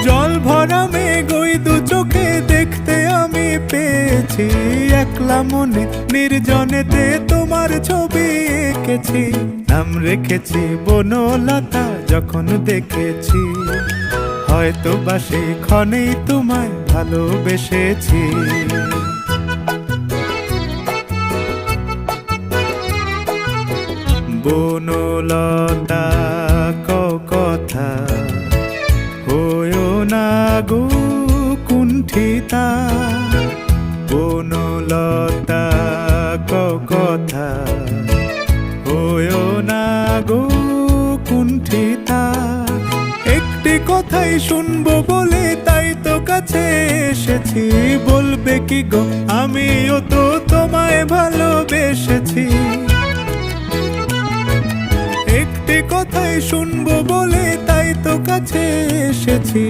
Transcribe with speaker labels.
Speaker 1: জল ভরা মেঘ ওই দু চোখে দেখতে আমি পেয়েছি, একলা মনে নির্জনেতে তোমার ছবি এঁকেছি। নাম রেখেছি বনলতা যখন দেখেছি, হয়তো বা সেই ক্ষণেই তোমায় ভালোবেসেছি। বনলতা কথা হয়ো না গো কুণ্ঠিতা, বনলতা কথা হয়ো না গো কুণ্ঠিতা। একটি কথাই শুনবো বলে তাই তো কাছে এসেছি, বলবে কি গো আমিও তো তোমায় ভালোবেসেছি। একটি কথাই শুনবো বলে তাই তো কাছে এসেছি,